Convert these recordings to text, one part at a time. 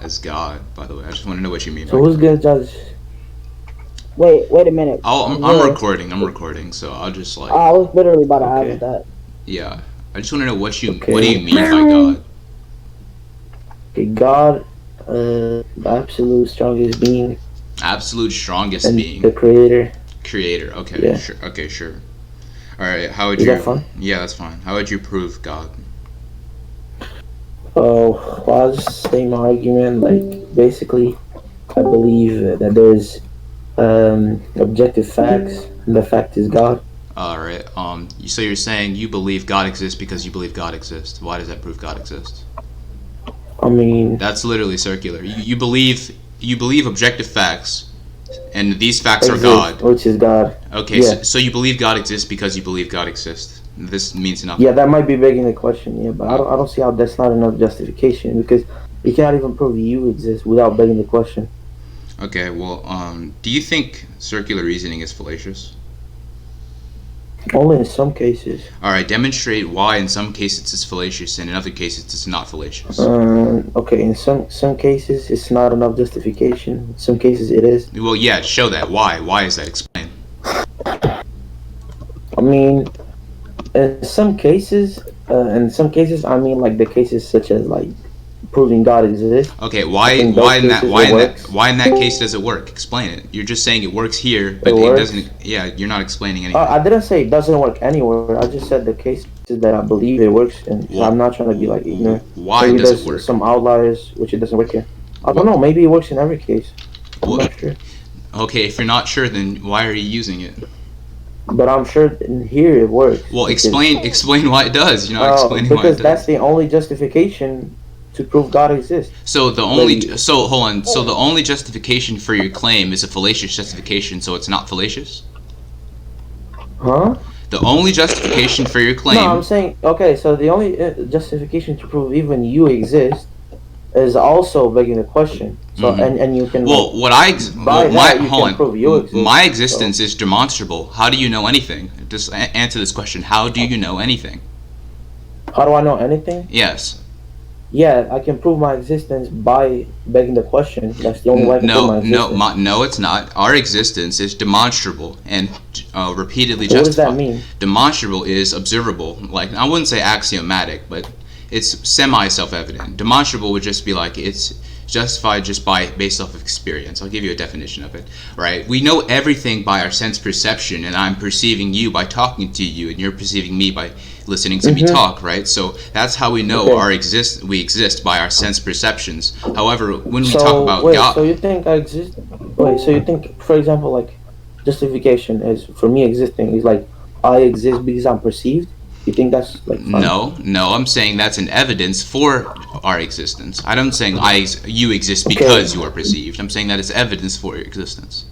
as God, by the way. I just want to know what you mean So by who's God. gonna judge? Wait a minute. I'm Zeref. recording. I'm recording. So I'll just like, I was literally about to ask Okay. that. yeah. I just want to know what do you Okay. mean by God? Okay. God, the absolute strongest being Absolute strongest and the being, creator. creator. Okay, Yeah. sure. Okay, sure. All right. How would Is that you? fun? Yeah, that's fine. How would you prove God? Oh, well, I'll just say my argument. Like, basically, I believe that there's objective facts, and the fact is God. All right. So you're saying you believe God exists because you believe God exists. Why does that prove God exists? I mean, That's literally circular. You believe objective facts, and these facts are exist, God. which is God. Okay, Yeah. so you believe God exists because you believe God exists. This means Yeah, nothing. that might be begging the question. Yeah, but I Okay. don't see how that's not enough justification because you cannot even prove you exist without begging the question. Okay. Well, do you think circular reasoning is fallacious? Only in some cases. All right. Demonstrate why in some cases it's fallacious and in other cases it's not fallacious. Okay, in some cases it's not enough justification. In some cases it is. Well, yeah. Show that. Why? Why is that? Explain. I mean, in some cases, I mean, like the cases such as like proving God exists. Okay. I Why? think Why those in that? cases Why it in that? works. Why in that case does it work? Explain it. You're just saying it works here, It but it works. doesn't. Yeah. You're not explaining anything. I didn't say it doesn't work anywhere. I just said the cases that I believe it works, and so I'm Well, not trying to be like ignorant. why Maybe does it there's work? some outliers which it doesn't work here. I don't What? know. Maybe it works in every case. I'm What? not sure, Okay. If you're not sure, then why are you using it? but I'm sure in here it works Well, because explain why it does. You're not explaining why it because that's does. the only justification to prove God exists. So the But only so hold on. So the only justification for your claim is a fallacious justification. So it's not fallacious. huh? The only justification for your No, I'm claim. saying okay. So the only justification to prove even you exist is also begging the question. So Hmm. and you can like Well, what I ex- by well my that you hold can on. prove you exist. My So existence is demonstrable. How do you know anything? Just answer this question. How do you know anything? how do I know anything? Yes. Yeah, I can prove my existence by begging the question. That's the only way I can prove my existence. No, it's not. Our existence is demonstrable and repeatedly So what does that justified. mean? Demonstrable is observable. Like I wouldn't say axiomatic, but it's semi self-evident. Demonstrable would just be like it's justified just by based off of experience. I'll give you a definition of it. Right? We know everything by our sense perception, and I'm perceiving you by talking to you, and you're perceiving me by listening to me Mm-hmm. talk, right? So that's how we know Okay. we exist by our sense perceptions. However, when we talk So about wait, so God, you think I exist? Wait, so you think, for example, like justification is for me existing is like I exist because I'm perceived? You think that's like fine? no, I'm saying that's an evidence for our existence. I don't saying you exist Okay, because you are perceived. I'm saying that it's evidence for your existence.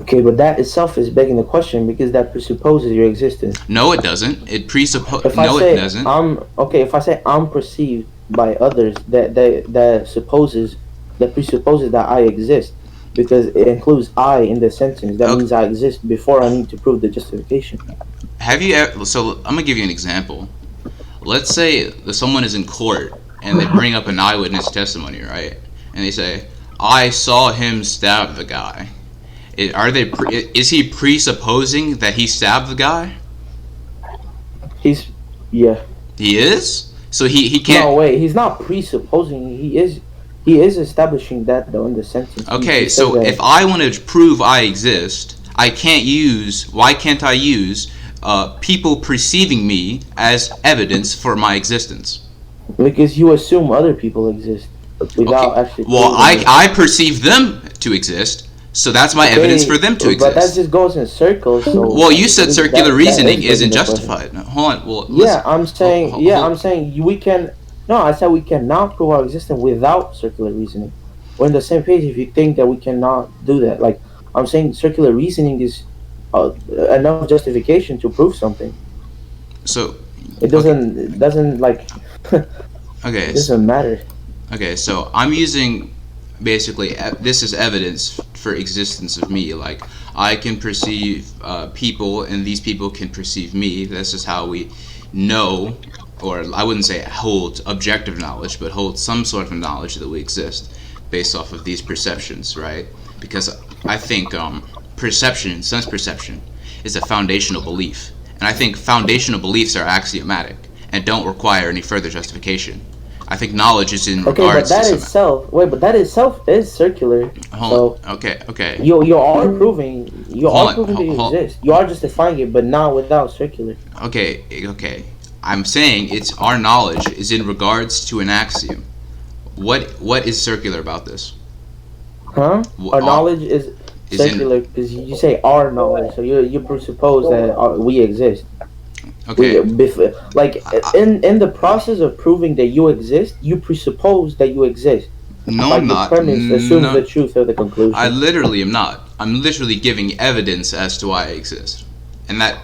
okay, but that itself is begging the question because that presupposes your existence. No, it doesn't. It If I No, it say doesn't. I'm okay, if I say I'm perceived by others, that presupposes that I exist because it includes I in the sentence. That Okay. means I exist before I need to prove the justification. Have you ever? So I'm gonna give you an example. Let's say that someone is in court and they bring up an eyewitness testimony, right? And they say, "I saw him stab the guy." Is he presupposing that he stabbed the guy? He's yeah. He is. So he No, can't. wait. He's not presupposing. He is establishing that though in the sentence. He Okay, says so that. if I want to prove I exist, I can't use. Why can't I use people perceiving me as evidence for my existence? Because you assume other people exist without Okay. actually Well, proving it. I perceive them to exist, so that's my evidence for Okay, them to but that exist. just goes in circles. So Well, you said circular that reasoning is isn't begging the question. justified. No, hold on. Well, Yeah, listen. I'm saying. Hold, Yeah, hold, I'm saying we can. No, I said we cannot prove our existence without circular reasoning. We're on the same page. If you think that we cannot do that, like I'm saying, circular reasoning is enough justification to prove something. so, It okay, doesn't. It doesn't like. okay, It doesn't matter. okay. So I'm using basically this is evidence for existence of me. Like I can perceive people, and these people can perceive me. This is how we know or I wouldn't say hold objective knowledge, but hold some sort of knowledge that we exist based off of these perceptions, right? Because I think perception, sense perception, is a foundational belief. And I think foundational beliefs are axiomatic and don't require any further justification. I think knowledge is in Okay, but regards that to itself. Wait, but that itself is circular. Hold So on. Okay. you are proving that you Hold- exist. You are justifying it, but not without circular. Okay. I'm saying it's our knowledge is in regards to an axiom. What is circular about this? Huh? Wh- Our uh, knowledge is is in- circular because you say our knowledge, so you presuppose that we exist. Okay. In the process of proving that you exist, you presuppose that you exist. No, Like I'm the not. premise assumes No, the truth of the conclusion. I literally am not. I'm literally giving evidence as to why I exist, and that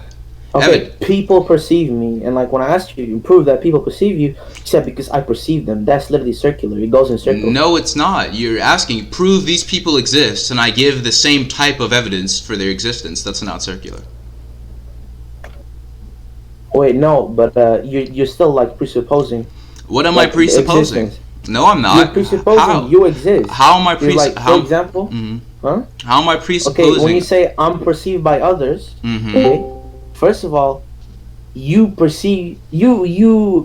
Okay, people perceive me, and like when I asked you, you prove that people perceive you. You said because I perceive them. That's literally circular. It goes in circles. No, it's not. You're asking, prove these people exist, and I give the same type of evidence for their existence. That's not circular. Wait, no, but you're still like presupposing. What am Like, I presupposing? existence. No, I'm not. You're presupposing How? you exist. How am I You're like, how? for example, Mhm. huh? How am I Okay, presupposing? when you say I'm perceived by others, Mhm. okay, first of all, you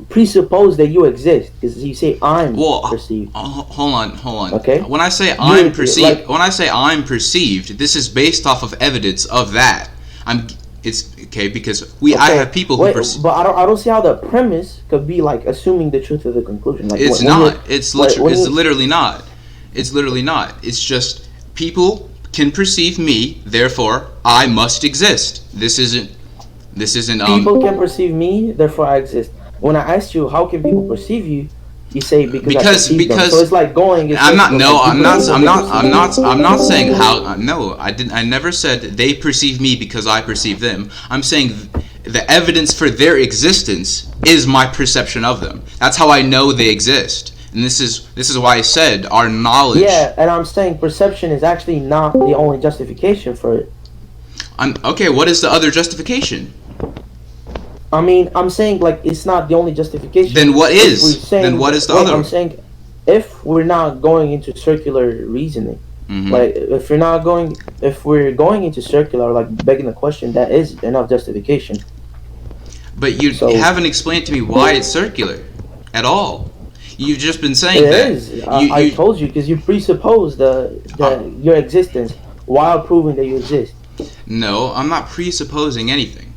presuppose that you exist because you say I'm Well, perceived. hold on. Okay. When I say You're- I'm perceived, like- when I say I'm perceived, this is based off of evidence of that. It's okay because I have people who Wait, perceive. but I don't see how the premise could be like assuming the truth of the conclusion. Like It's when not. you're- It's when you're- literally not. It's literally not. It's just people can perceive me, therefore I must exist. This isn't. people can perceive me, therefore I exist. When I asked you how can people perceive you, you say because I perceive them. So it's like going. I'm not saying how. No, I didn't. I never said they perceive me because I perceive them. I'm saying the evidence for their existence is my perception of them. That's how I know they exist. And this is why I said our knowledge. Yeah, and I'm saying perception is actually not the only justification for it. Okay, what is the other justification? I mean, I'm saying like it's not the only justification. Then what If is? we're saying- Then what is the wait, other? I'm saying if we're not going into circular reasoning, Mhm. like if we're going into circular, like begging the question, that is enough justification. But you So- haven't explained to me why it's circular at all. You've just been saying It that. is. I told you because you presuppose your existence while proving that you exist. No, I'm not presupposing anything.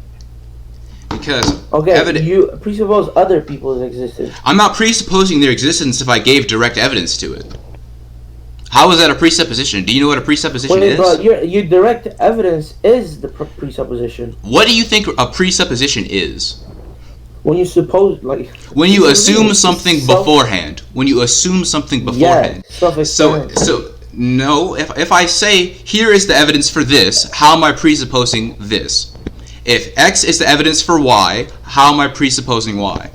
Because Okay, you presuppose other people's existence. I'm not presupposing their existence if I gave direct evidence to it. How is that a presupposition? Do you know what a presupposition Wait, is? but your direct evidence is the presupposition. What do you think a presupposition is? When you suppose, like When you assume it's something self- beforehand. When you assume something beforehand. Yeah, self-explanatory. So no, if I say here is the evidence for this, how am I presupposing this? If X is the evidence for Y, how am I presupposing Y?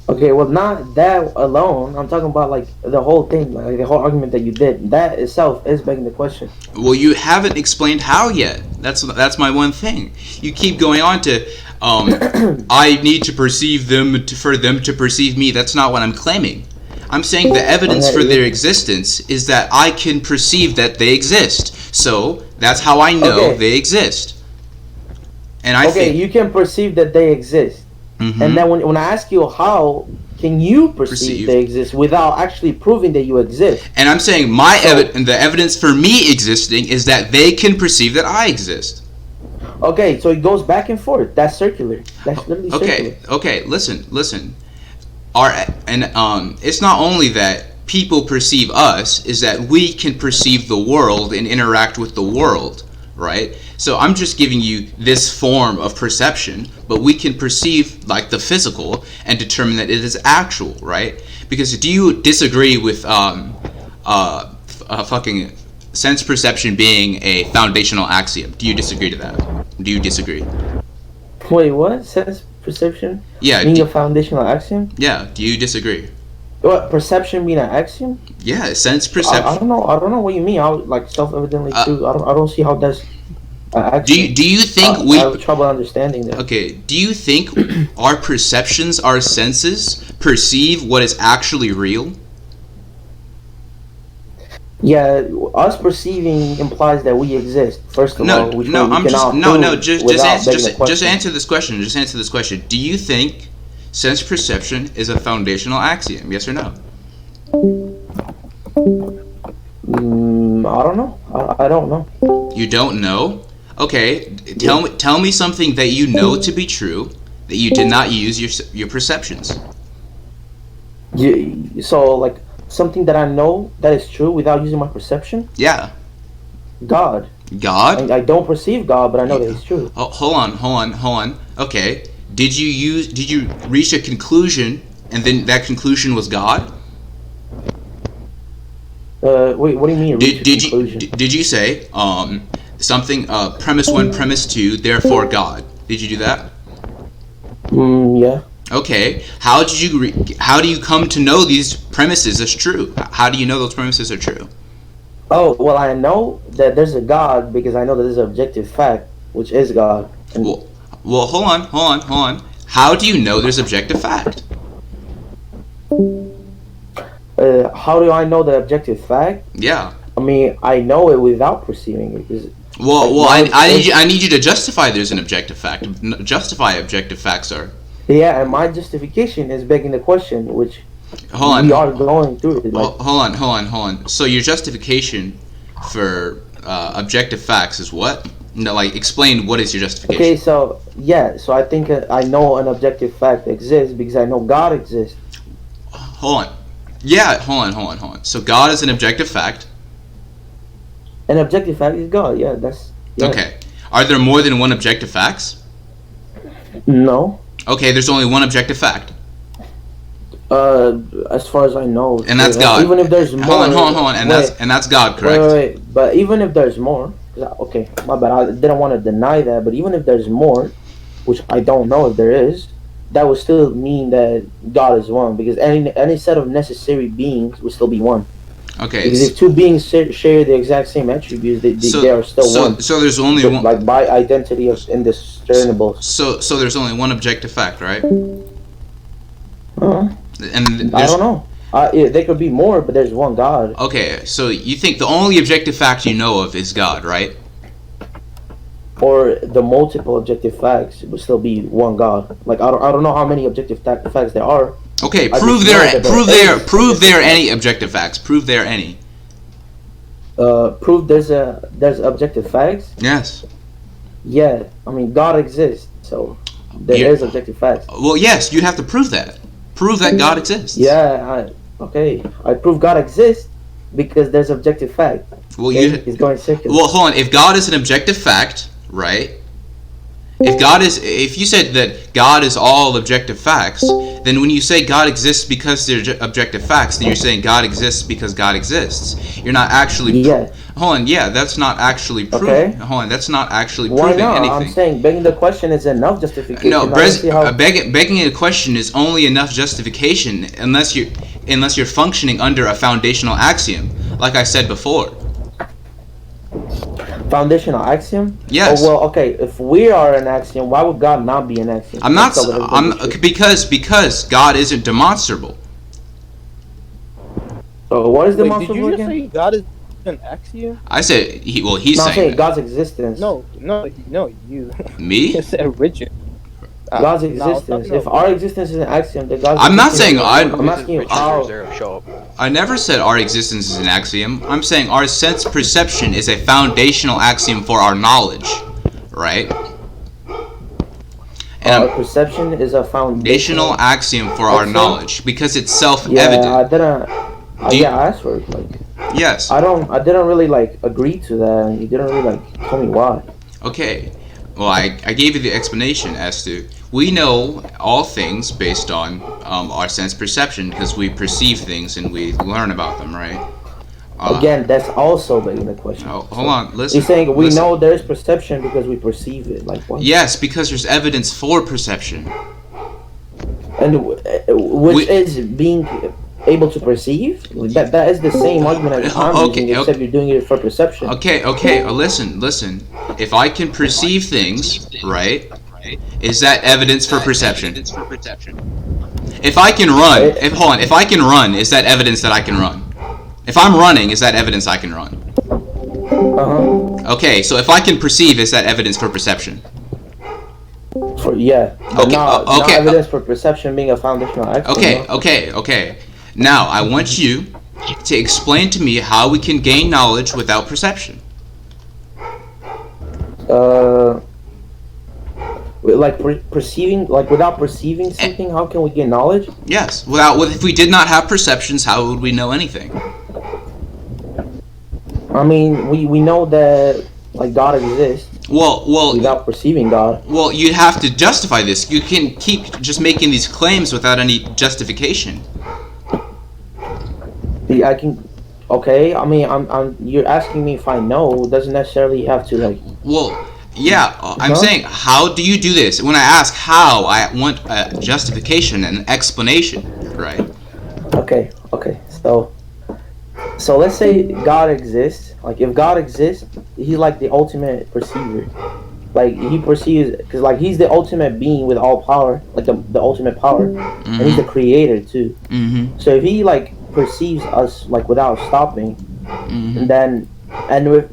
Okay, well, not that alone. I'm talking about like the whole thing, like the whole argument that you did. That itself is begging the question. Well, you haven't explained how yet. That's my one thing. You keep going on to, I need to perceive them for them to perceive me. That's not what I'm claiming. I'm saying the evidence for their existence is that I can perceive that they exist. So that's how I know Okay. they exist. And I Okay, think. you can perceive that they exist, Mhm. and then when I ask you how can you perceive they exist without actually proving that you exist? And I'm saying the evidence for me existing is that they can perceive that I exist. Okay, so it goes back and forth. That's circular. That's literally circular. Okay. Listen. It's not only that people perceive us, is that we can perceive the world and interact with the world, right? So I'm just giving you this form of perception, but we can perceive like the physical and determine that it is actual, right? Because do you disagree with fucking sense perception being a foundational axiom? Do you disagree to that? Do you disagree? Wait, what? Sense perception Yeah. being a foundational axiom? Yeah. Do you disagree? What, perception being an axiom? Yeah. Sense I perception. don't know. I don't know what you mean. I like self-evidently true. I don't see how that's Actually, Do you think I have trouble understanding that. Okay, do you think our perceptions, our senses, perceive what is actually real? Yeah, us perceiving implies that we exist. First of all, which No, we I'm just cannot no, prove just without answer begging the just question. answer this question. Just answer this question. Do you think sense perception is a foundational axiom? Yes or no? I don't know. I don't know. You don't know? Okay, tell me something that you know to be true that you did not use your perceptions. So like something that I know that is true without using my perception. Yeah. God. God? I don't perceive God, but I know that He's true. Oh, hold on. Okay. Did you reach a conclusion and then that conclusion was God? Wait, what do you mean? Did you say something premise 1 premise 2 therefore God? Did you do that? Yeah. Okay. How do you come to know these premises as true? How do you know those premises are true? Oh, well, I know that there's a God because I know that there's an objective fact, which is God. And Well, hold on. How do you know there's objective fact? how do I know the objective fact? Yeah. I mean, I know it without perceiving it. Because, I need you to justify there's an objective fact. Justify objective facts are. Yeah, and my justification is begging the question, which we are going through it. Like, hold on. So your justification for objective facts is what? No, like explain what is your justification. Okay, so I think I know an objective fact exists because I know God exists. Hold on. Yeah, hold on. So God is an objective fact. An objective fact is God. Yeah, yeah. Okay. Are there more than one objective facts? No. Okay, there's only one objective fact. As far as I know, and that's God. Even if there's more, hold on, and that's God, correct? Wait. But even if there's more, okay, my bad. I didn't want to deny that, but even if there's more, which I don't know if there is, that would still mean that God is one, because any set of necessary beings would still be one. Okay. Because if two beings share the exact same attributes, they are still one. So there's only one. Like by identity of indiscernible. So there's only one objective fact, right? And I don't know. There could be more, but there's one God. Okay, so you think the only objective fact you know of is God, right? Or the multiple objective facts would still be one God. Like I don't know how many objective facts there are. Okay, prove there are any objective facts. Prove there are any. Prove there's objective facts. Yes. Yeah, I mean God exists, so there is objective facts. Well, yes, you'd have to prove that. Prove that God exists. Yeah, I prove God exists because there's objective fact. Well, he's going circular. Well, hold on. If God is an objective fact, right? If you said that God is all objective facts, then when you say God exists because they're objective facts, then you're saying God exists because God exists. You're not actually. Hold on. Yeah, that's not actually proving. Okay. Hold on. That's not actually proving anything. I'm saying begging the question is enough justification. No, begging a question is only enough justification unless you're functioning under a foundational axiom, like I said before. Foundational axiom? Yes. Oh, well, okay. If we are an axiom, why would God not be an axiom? Because God isn't demonstrable. So what is demonstrable again? Did you just say God is an axiom? I said he's saying God's existence. No, you. Me? You said Richard. God's existence. If our existence is an axiom, then God's. I'm not saying I'm asking you how. I never said our existence is an axiom. I'm saying our sense perception is a foundational axiom for our knowledge, right? And our perception is a foundational axiom for our knowledge because it's self-evident. Yeah, I asked for it. Yes. I didn't really agree to that, and you didn't really tell me why. Okay. Well, I gave you the explanation as to we know all things based on our sense perception because we perceive things and we learn about them, right? Again, that's also begging the question. Oh, hold on, listen. You're saying we know there's perception because we perceive it, like what? Yes, because there's evidence for perception. And which is being able to perceive? That is the same argument as I'm using, except you're doing it for perception. Okay, listen. if I can perceive things, right, is that evidence for perception? If I can run, if I can run, is that evidence that I can run? If I'm running, is that evidence I can run? Okay, so if I can perceive, is that evidence for perception? But not evidence for perception being a foundational axiom. Okay. Now, I want you to explain to me how we can gain knowledge without perception. Perceiving, without perceiving something, how can we get knowledge? Yes, if we did not have perceptions, how would we know anything? I mean, we know that God exists. Well, without perceiving God. Well, you have to justify this. You can keep just making these claims without any justification. I can. Okay, I mean, you're asking me if I know. It doesn't necessarily have to Well, yeah, I'm saying, how do you do this? When I ask how, I want a justification and an explanation, right? Okay. So let's say God exists. If God exists, he's the ultimate perceiver. He perceives, because he's the ultimate being with all power, the ultimate power, and he's the creator too. So if he perceives us without stopping, and with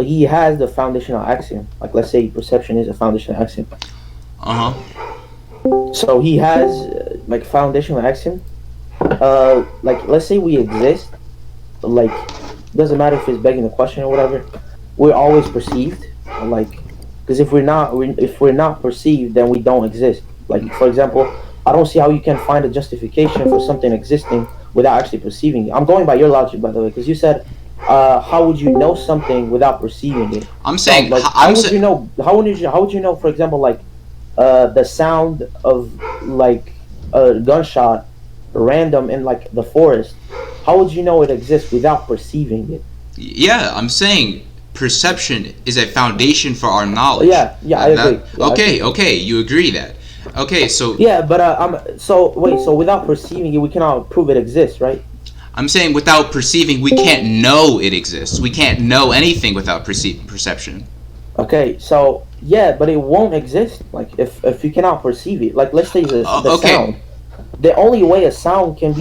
he has the foundational axiom. Let's say perception is a foundational axiom. So he has foundational axiom. Let's say we exist. Doesn't matter if it's begging the question or whatever. We're always perceived. Because if we're not perceived, then we don't exist. For example, I don't see how you can find a justification for something existing without actually perceiving it. I'm going by your logic, by the way, because you said, how would you know something without perceiving it? I'm saying, how would you know? How would you know? For example, the sound of a gunshot, random in the forest. How would you know it exists without perceiving it? Yeah, I'm saying perception is a foundation for our knowledge. Yeah, I agree. Okay, you agree that. Okay, so yeah, but so without perceiving it, we cannot prove it exists, right? I'm saying without perceiving, we can't know it exists. We can't know anything without perception. Okay, so yeah, but it won't exist. If you cannot perceive it, let's say the sound. The only way a sound can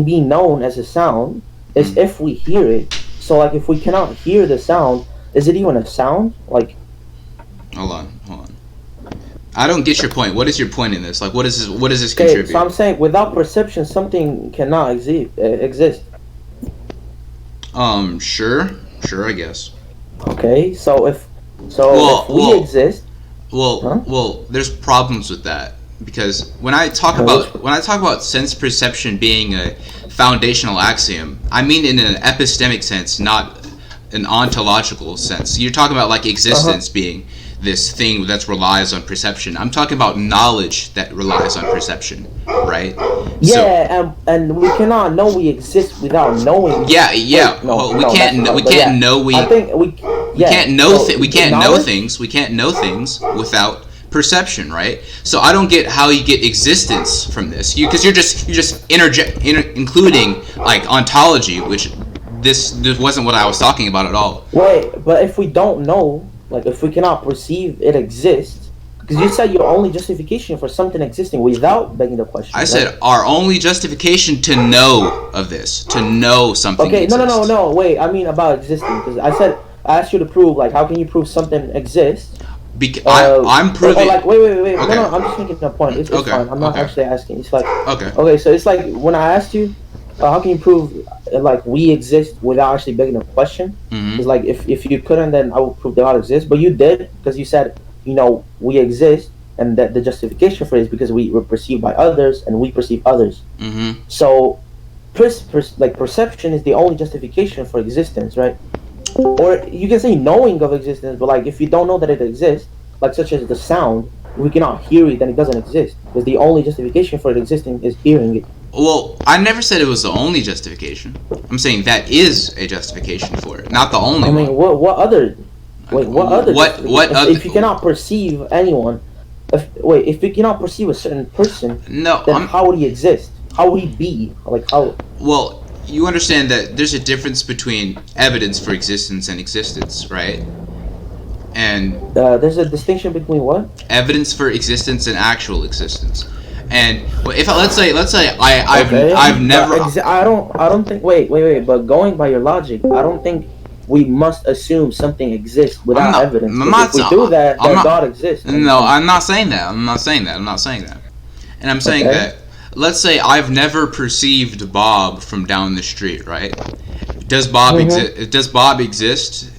be known as a sound is if we hear it. So if we cannot hear the sound, is it even a sound? Hold on. I don't get your point. What is your point in this? What does this contribute? So I'm saying without perception, something cannot exist. Sure, I guess. Okay, so if we exist. Well, there's problems with that. Because when I talk about sense perception being a foundational axiom, I mean in an epistemic sense, not an ontological sense. You're talking about existence being this thing that relies on perception. I'm talking about knowledge that relies on perception, right? Yeah, and we cannot know we exist without knowing. Yeah. We can't know things without perception, right? So I don't get how you get existence from this, because you're just including ontology, which this wasn't what I was talking about at all. Wait, but if we don't know, if we cannot perceive it exists, because you said your only justification for something existing without begging the question. I said our only justification to know of this, to know something. Okay, exists. no. Wait, I mean about existing, because I asked you to prove how can you prove something exists? I'm proving. Wait. Okay. No, I'm just making a point. It's okay. fine. I'm not actually asking. It's okay. Okay, so it's when I asked you, how can you prove we exist without actually begging a question? It's if you couldn't, then I would prove that God exists. But you did, because you said we exist, and that the justification for it is because we were perceived by others and we perceive others. So, perception is the only justification for existence, right? Or you can say knowing of existence, but if you don't know that it exists, such as the sound, we cannot hear it, then it doesn't exist. Because the only justification for it existing is hearing it. Well, I never said it was the only justification. I'm saying that is a justification for it, not the only one. I mean, what other? Wait, what other? What other? If you cannot perceive anyone, if you cannot perceive a certain person, then how would he exist? How would he be? How? Well, you understand that there's a difference between evidence for existence and existence, right? And There's a distinction between what? evidence for existence and actual existence. And if let's say Okay, I've never. I don't think. Wait. But going by your logic, I don't think we must assume something exists without evidence. I'm not, If we do that, I'm then not, God exists. No, I'm not saying that. I'm not saying that. I'm not saying that. And I'm saying Okay. that, let's say I've never perceived Bob from down the street, right? Does Bob exist? Does Bob exist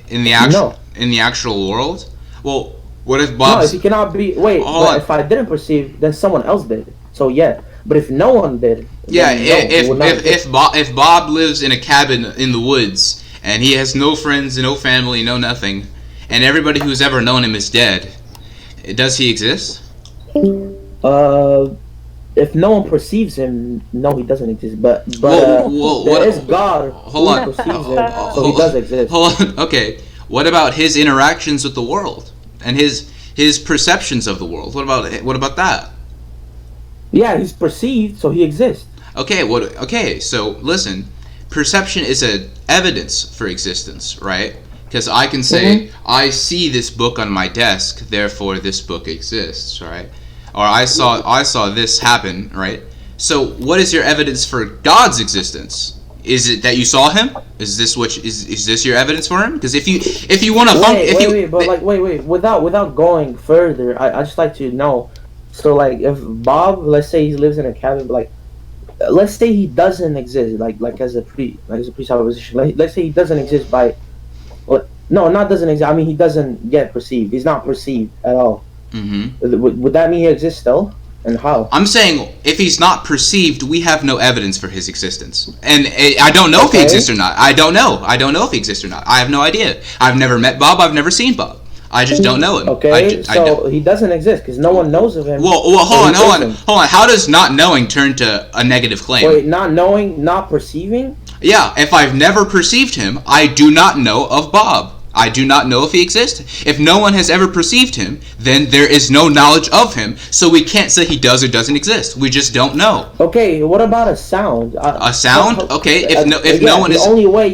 in the actual in the actual world? Well, what if No, Bob's? if you cannot be but if I didn't perceive, then someone else did. So yeah, but if no one did, Yeah, then no, it would not exist. if Bob lives in a cabin in the woods and he has no friends, no family, no nothing, and everybody who's ever known him is dead, does he exist? If no one perceives him, no, he doesn't exist. But Whoa, there is God hold who on. perceives him, so he does exist. Hold on. Okay. What about his interactions with the world and his perceptions of the world? What about that? Yeah, he's perceived, so he exists. Okay. Okay. So listen, perception is a evidence for existence, right? Because I can say I see this book on my desk, therefore this book exists, right? Or I saw this happen, right? So what is your evidence for God's existence? Is it that you saw him? Is this your evidence for him? Because if you want to wait, without going further, I just like to know. So like, if Bob, let's say he lives in a cabin, like, let's say he doesn't exist, like as a presupposition. Let's say he doesn't exist by, well, no, not doesn't exist. I mean, he doesn't get perceived. He's not perceived at all. Would that mean he exists still? And how? I'm saying if he's not perceived, we have no evidence for his existence, and I don't know if he exists or not. I don't know if he exists or not. I have no idea. I've never met Bob. I've never seen Bob. I just don't know him. Okay, he doesn't exist because no one knows of him. Well, hold on. How does not knowing turn to a negative claim? Wait, not knowing, not perceiving? Yeah, if I've never perceived him, I do not know of Bob. I do not know if he exists. If no one has ever perceived him, then there is no knowledge of him, so we can't say he does or doesn't exist. We just don't know. Okay, what about a sound? A sound? Okay, if no one is... The only way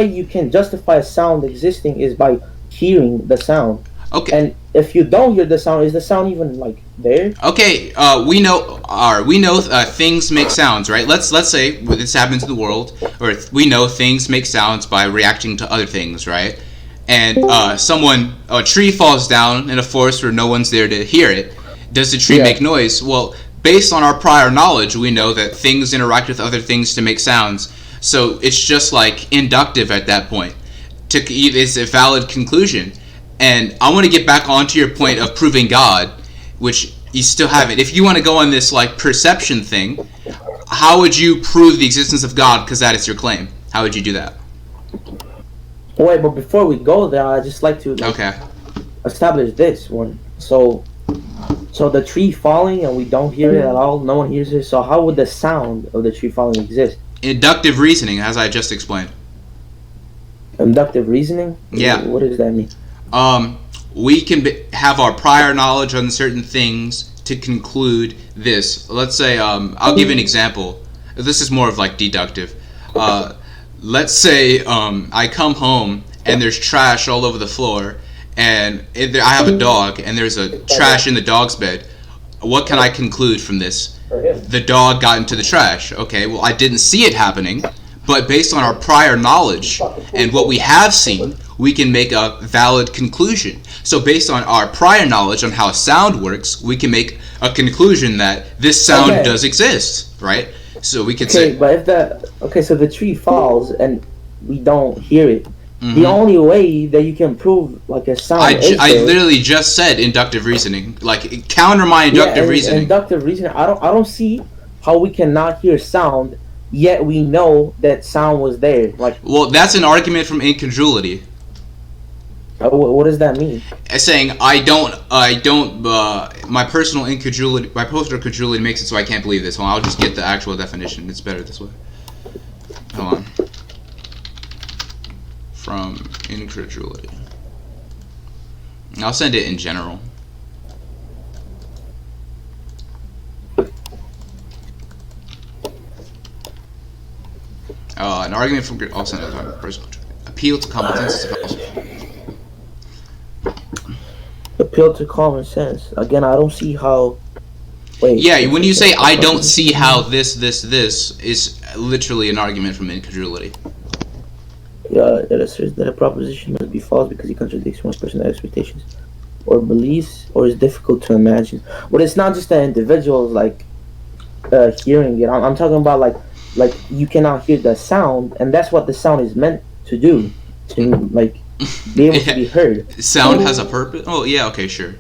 you can justify a sound existing is by hearing the sound. Okay. And if you don't hear the sound, is the sound even like there? Okay, we know things make sounds, right? Let's say this happens in the world, or we know things make sounds by reacting to other things, right? And a tree falls down in a forest where no one's there to hear it. Does the tree make noise? Well, based on our prior knowledge, we know that things interact with other things to make sounds. So it's just like inductive at that point. It's a valid conclusion. And I want to get back onto your point of proving God, which you still haven't. If you want to go on this like perception thing, how would you prove the existence of God? Because that is your claim. How would you do that? Wait, but before we go there, I'd just like to establish this one. So the tree falling and we don't hear it at all. No one hears it. So how would the sound of the tree falling exist? Inductive reasoning, as I just explained. Inductive reasoning? Yeah. What does that mean? We can have our prior knowledge on certain things to conclude this. Let's say, I'll give you an example. This is more of like deductive. Let's say I come home and there's trash all over the floor, and I have a dog and there's a trash in the dog's bed. What can I conclude from this? The dog got into the trash. Okay, well, I didn't see it happening, but based on our prior knowledge and what we have seen, we can make a valid conclusion. So based on our prior knowledge on how sound works, we can make a conclusion that this sound does exist, right? So we could say... but so the tree falls and we don't hear it. The only way that you can prove like a sound I literally just said inductive reasoning. Like, counter my inductive reasoning. Inductive reasoning, I don't see how we cannot hear sound, yet we know that sound was there. Like, well, that's an argument from incredulity. What does that mean? Saying my personal credulity makes it so I can't believe this. Well, I'll just get the actual definition. It's better this way. Hold on. From incredulity. I'll send it in general. An argument from... I'll send it on personal... Appeal to competence is possible. appeal to common sense. Again, I don't see how. Wait. Yeah, when you say I don't see how this is literally an argument from incredulity. Yeah, it asserts that a proposition must be false because it contradicts one's personal expectations or beliefs, or is difficult to imagine. But it's not just the individuals like hearing it. I'm talking about like you cannot hear the sound, and that's what the sound is meant to do, to like be able to be heard. Sound has a purpose. Oh yeah, okay, sure.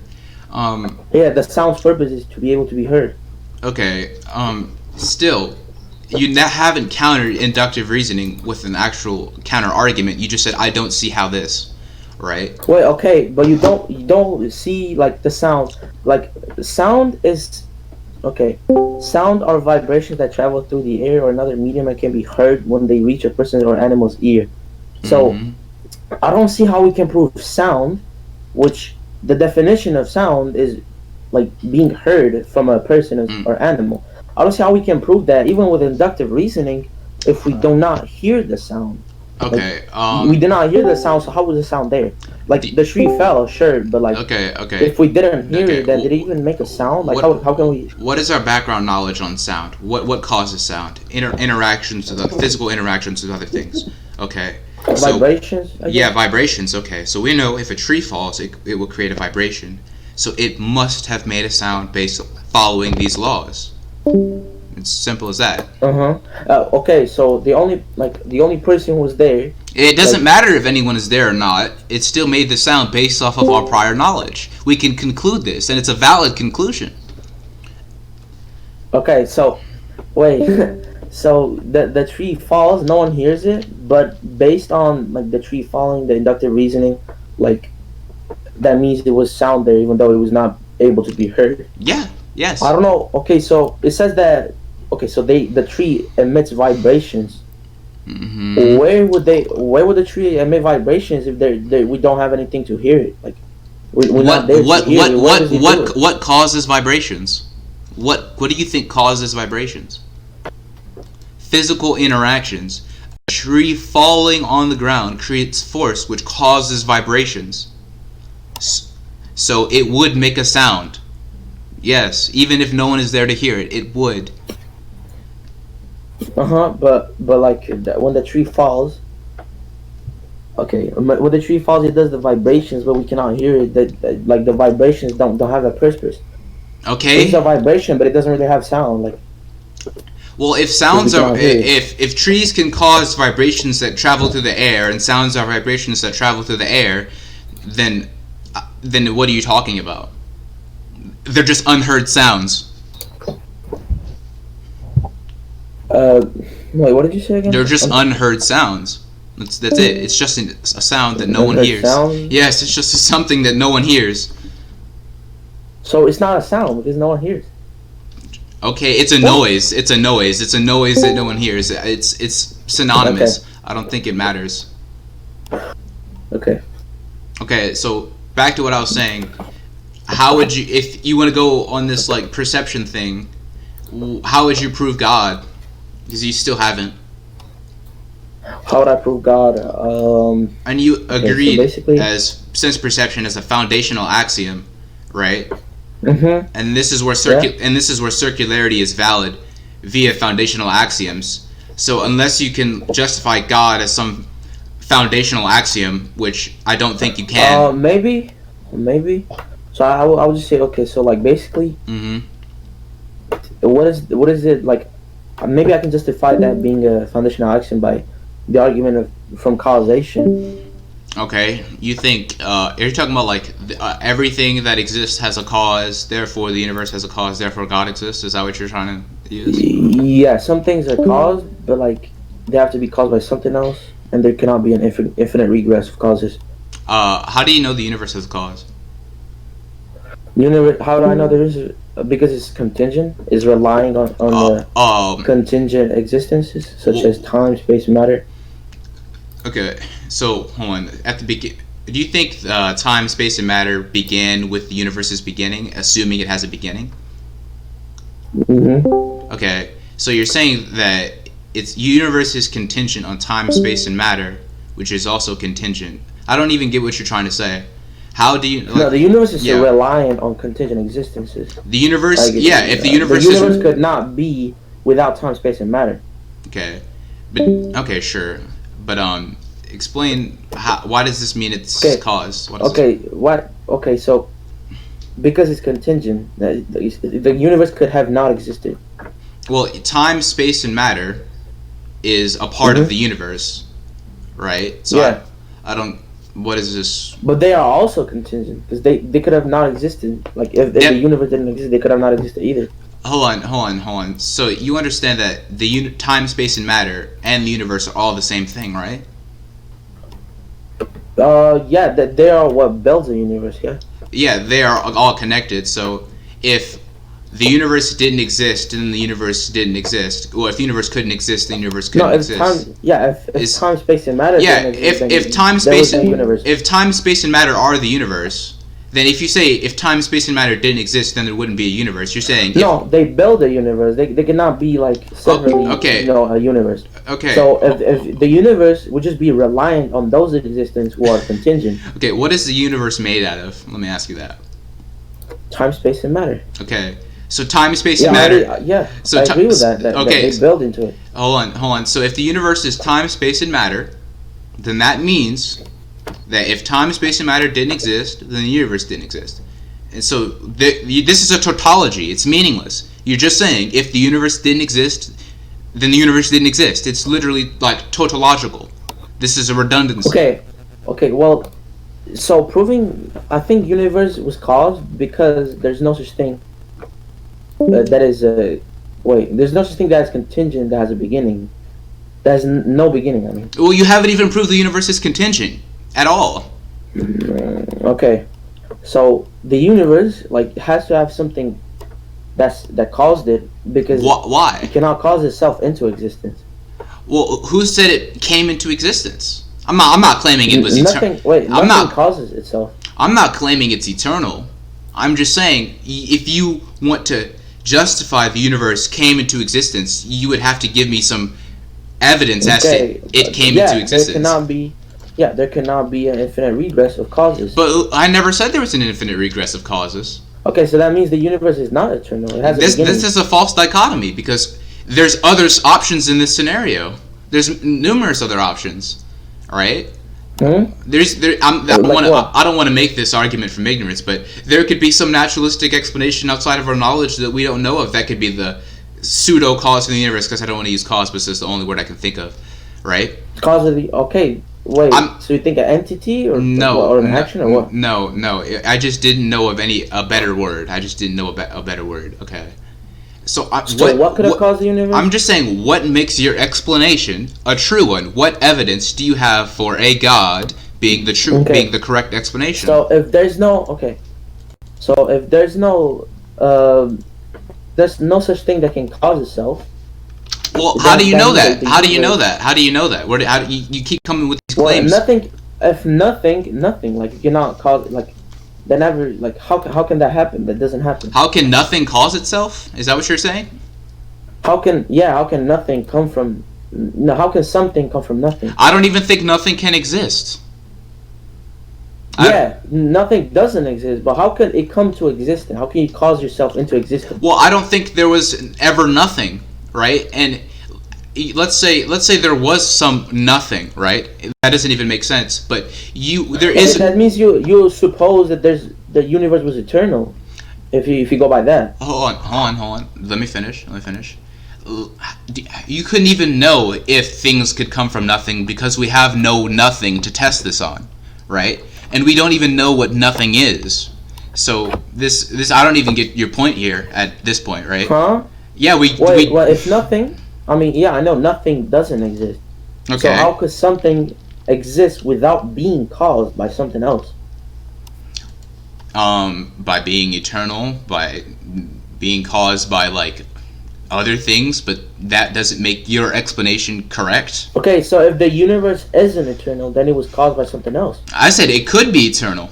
Yeah, the sound's purpose is to be able to be heard. Okay. Still, you haven't countered inductive reasoning with an actual counter argument. You just said I don't see how this, right? Wait, okay, but you don't see like the sound. Like sound is okay. Sound are vibrations that travel through the air or another medium and can be heard when they reach a person's or animal's ear. So I don't see how we can prove sound, which the definition of sound is like being heard from a person or animal. I don't see how we can prove that even with inductive reasoning if we do not hear the sound. Okay. We did not hear the sound, so how was the sound there? Like the tree fell, sure, but like okay. if we didn't hear it, then did it even make a sound? Like how can we? What is our background knowledge on sound? What causes sound? Interactions with physical interactions with other things. Okay. Vibrations. Yeah, vibrations. Okay, so we know if a tree falls, it will create a vibration. So it must have made a sound based following these laws. It's simple as that. Okay, so the only person who was there. It doesn't matter if anyone is there or not. It still made the sound based off of our prior knowledge. We can conclude this, and it's a valid conclusion. Okay, so wait. So the tree falls, no one hears it, but based on like the tree falling, the inductive reasoning, like that means there was sound there, even though it was not able to be heard. Yeah. Yes. I don't know. Okay, so it says that. Okay, so the tree emits vibrations. Where would the tree emit vibrations if we don't have anything to hear it? Like we're not there to hear it. What causes vibrations? What do you think causes vibrations? Physical interactions. A tree falling on the ground creates force which causes vibrations. So it would make a sound. Yes, even if no one is there to hear it, it would. But like when the tree falls, okay, when the tree falls, it does the vibrations, but we cannot hear it. That like the vibrations don't have a purpose. Okay. It's a vibration, but it doesn't really have sound. Like. Well, if sounds are if trees can cause vibrations that travel through the air, and sounds are vibrations that travel through the air, then what are you talking about? They're just unheard sounds. Wait, what did you say again? They're just unheard sounds. That's it. It's just a sound that no one hears. Sound? Yes, it's just something that no one hears. So it's not a sound because no one hears. Okay, it's a noise. It's a noise. It's a noise that no one hears. It's synonymous. Okay. I don't think it matters. Okay. Okay, so back to what I was saying. How would you, if you want to go on this like perception thing, how would you prove God? Because you still haven't. How would I prove God? And you agreed so basically, as sense perception is a foundational axiom, right? Mm-hmm. And this is where circularity is valid via foundational axioms. So unless you can justify God as some foundational axiom, which I don't think you can. Maybe. So I would just say, okay, so like basically, what is it like? Maybe I can justify that being a foundational axiom by the argument from causation. Okay, you think you're talking about like everything that exists has a cause, therefore the universe has a cause, therefore God exists. Is that what you're trying to use? Yeah, some things are caused, but like they have to be caused by something else, and there cannot be an infinite regress of causes. How do you know the universe has a cause? How do I know there is? Because it's contingent. It's relying on the contingent existences such as time, space, and matter. Okay, so hold on. At the begin, do you think time, space, and matter began with the universe's beginning, assuming it has a beginning? Mm-hmm. Okay, so you're saying that its universe is contingent on time, space, and matter, which is also contingent. I don't even get what you're trying to say. How do you No, the universe is yeah. reliant on contingent existences. The universe, Like, yeah, if the universe could not be without time, space, and matter. okay, but okay, sure, but explain why does this mean it's Okay. cause? What What? Okay, so because it's contingent, the universe could have not existed. Well, time, space, and matter is a part of Mhm. the universe, right? So Yeah. I don't. What is this? But they are also contingent because they could have not existed. Like if Yep. the universe didn't exist, they could have not existed either. Hold on. So you understand that the time, space, and matter and the universe are all the same thing, right? Yeah, that they are what builds the universe. Yeah. Yeah, they are all connected. So if the universe didn't exist, then the universe didn't exist. Well, if the universe couldn't exist, the universe couldn't No, if exist. time, yeah, if Is- time, space, and matter. Yeah, didn't exist, then if time, there was space, no universe. if time, space, and matter are the universe, then if you say if time, space, and matter didn't exist, then there wouldn't be a universe. You're saying No, they build a universe. They cannot be like separately. okay. A universe. okay, So if the universe would just be reliant on those existence who are contingent, okay, what is the universe made out of? Let me ask you that. time, space, and matter. Okay, so time, space, Yeah, and matter. I agree with that. Okay, That they build into it. hold on. So if the universe is time, space, and matter, then that means that if time, space, and matter didn't exist, then the universe didn't exist. And so this is a tautology. It's meaningless. You're just saying if the universe didn't exist, then the universe didn't exist. It's literally like tautological. This is a redundancy. Okay. Well, so proving, I think universe was caused because there's no such thing that is there's no such thing that is contingent that has a beginning. That has no beginning. I mean. Well, you haven't even proved the universe is contingent at all. Okay, so the universe has to have something that caused it because Why? it cannot cause itself into existence. Well, who said it came into existence? I'm not claiming it was eternal. Nothing causes itself. I'm not claiming it's eternal. I'm just saying if you want to justify the universe came into existence, you would have to give me some evidence as to it came into existence. There cannot be an infinite regress of causes. But I never said there was an infinite regress of causes. Okay, so that means the universe is not eternal. It has a beginning. This is a false dichotomy because there's other options in this scenario. There's numerous other options, right? Hmm? I don't want to make this argument from ignorance, but there could be some naturalistic explanation outside of our knowledge that we don't know of. That could be the pseudo cause of the universe, because I don't want to use cause, but it's the only word I can think of, right? Cause of the so you think an entity or an action or what? No. I just didn't know of a better word. I just didn't know a better word. Okay. So what could have caused the universe? I'm just saying, what makes your explanation a true one? What evidence do you have for a God being being the correct explanation? So if there's there's no such thing that can cause itself. Well, how do you know that? How do you know that? How do you keep coming with these claims? Nothing. Like you cannot cause they never how can that happen? That doesn't happen. How can nothing cause itself? Is that what you're saying? How can nothing come from? No, how can something come from nothing? I don't even think nothing can exist. Nothing doesn't exist, but how can it come to existence? How can you cause yourself into existence? Well, I don't think there was ever nothing, right? And let's say there was some nothing, right? That doesn't even make sense. But that means you suppose that the universe was eternal. If you go by that. Hold on. Let me finish. You couldn't even know if things could come from nothing because we have no nothing to test this on, right? And we don't even know what nothing is. So this I don't even get your point here at this point, right? Huh? Yeah, well, if nothing, I mean, yeah, I know nothing doesn't exist. Okay. So how could something exist without being caused by something else? By being eternal, by being caused by other things, but that doesn't make your explanation correct. Okay, so if the universe isn't eternal, then it was caused by something else. I said it could be eternal.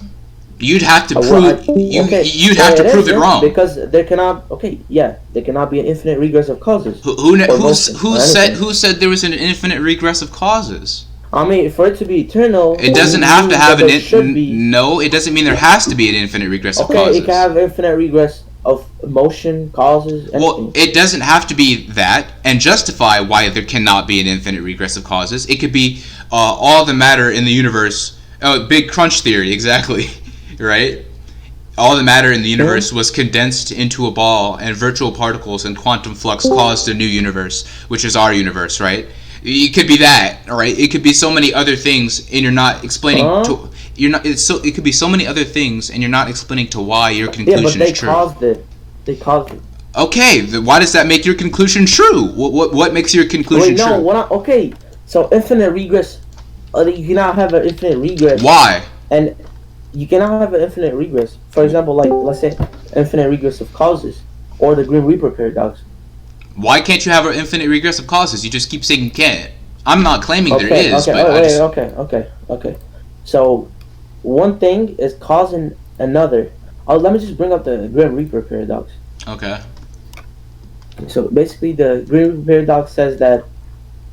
You'd have to prove you'd have to prove it wrong because there cannot. Okay, yeah, there cannot be an infinite regress of causes. Who said there was an infinite regress of causes? I mean, for it to be eternal, It doesn't have to have should be. no. It doesn't mean there has to be an infinite regress of Okay, causes. it can have infinite regress of motion, causes, anything. Well, it doesn't have to be that, and justify why there cannot be an infinite regress of causes. It could be all the matter in the universe. Oh, big crunch theory, exactly, right? All the matter in the universe was condensed into a ball, and virtual particles and quantum flux caused a new universe, which is our universe, right? It could be that, all right? It could be so many other things, and you're not explaining to. You're not. It's so. It could be so many other things, and you're not explaining to why your conclusion is true. Yeah, but they caused it. They caused it. Okay, why does that make your conclusion true? What makes your conclusion true? Okay. So infinite regress. You cannot have an infinite regress. Why? And you cannot have an infinite regress. For example, like let's say infinite regress of causes, or the Grim Reaper paradox. Why can't you have an infinite regress of causes? You just keep saying you can't. I'm not claiming there is, but okay. So one thing is causing another. Let me just bring up the Grim Reaper paradox. Okay. So basically, the Grim Reaper paradox says that.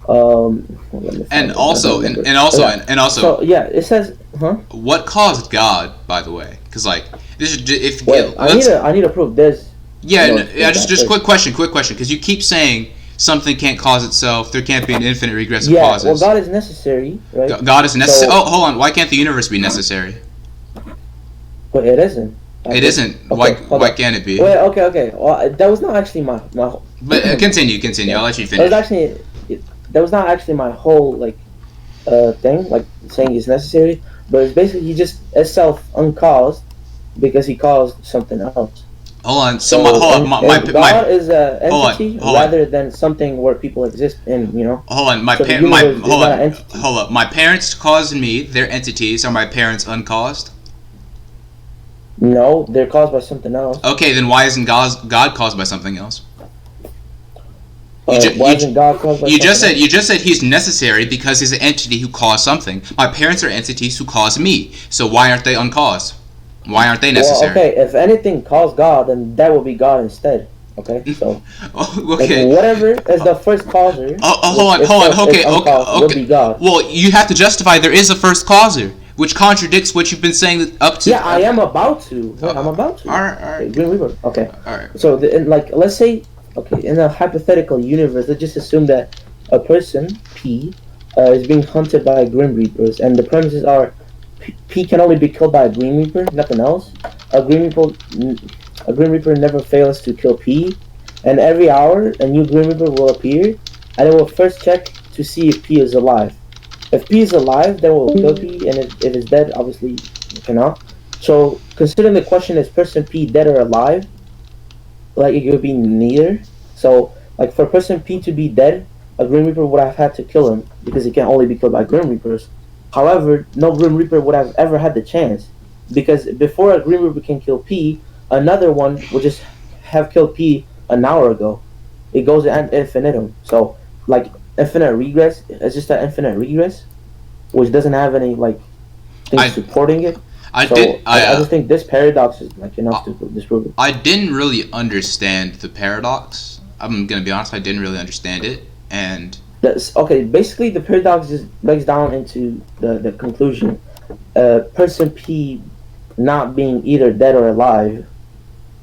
And also. So yeah, it says, What caused God, by the way? Because like this is if. Wait, I need to prove this. Yeah, just quick question, because you keep saying something can't cause itself. There can't be an infinite regress of causes. Well, God is necessary, right? God is necessary. So, hold on. Why can't the universe be necessary? But it isn't. It isn't. Why can't it be? Wait, okay. Well, that was not actually my. But continue. I'll let you finish. That was not actually my whole thing, like saying it's necessary. But it's basically he just itself uncaused because he caused something else. Hold on. God is an entity rather than something where people exist in. Hold on. Hold up. My parents caused me. They're entities. Are my parents uncaused? No, they're caused by something else. Okay, then why isn't God caused by something else? Why isn't God caused by something else? You just said he's necessary because he's an entity who caused something. My parents are entities who caused me. So why aren't they uncaused? Why aren't they necessary? Well, okay, if anything caused God, then that would be God instead. Okay, so okay. Whatever is the first causer. Hold on. Okay. Would be God. Well, you have to justify there is a first causer, which contradicts what you've been saying up to. Yeah, I am about to. I'm about to. All right. Grim Reaper. Okay. All right. So, let's say, in a hypothetical universe, let's just assume that a person P is being hunted by Grim Reapers, and the premises are P can only be killed by a Grim Reaper, nothing else. A Grim Reaper never fails to kill P, and every hour a new Grim Reaper will appear, and it will first check to see if P is alive. If P is alive, then we'll kill P, and if it's dead, obviously you cannot. So, considering the question is person P dead or alive, like it could be neither. So, like for person P to be dead, a Grim Reaper would have had to kill him because he can only be killed by Grim Reapers. However, no Grim Reaper would have ever had the chance because before a Grim Reaper can kill P, another one would just have killed P an hour ago. It goes ad infinitum. So, like infinite regress, it's just an infinite regress, which doesn't have any things supporting it. I just think this paradox is enough to disprove it. I didn't really understand the paradox. I'm gonna be honest. I didn't really understand it, and basically the paradox just breaks down into the conclusion. Person P not being either dead or alive,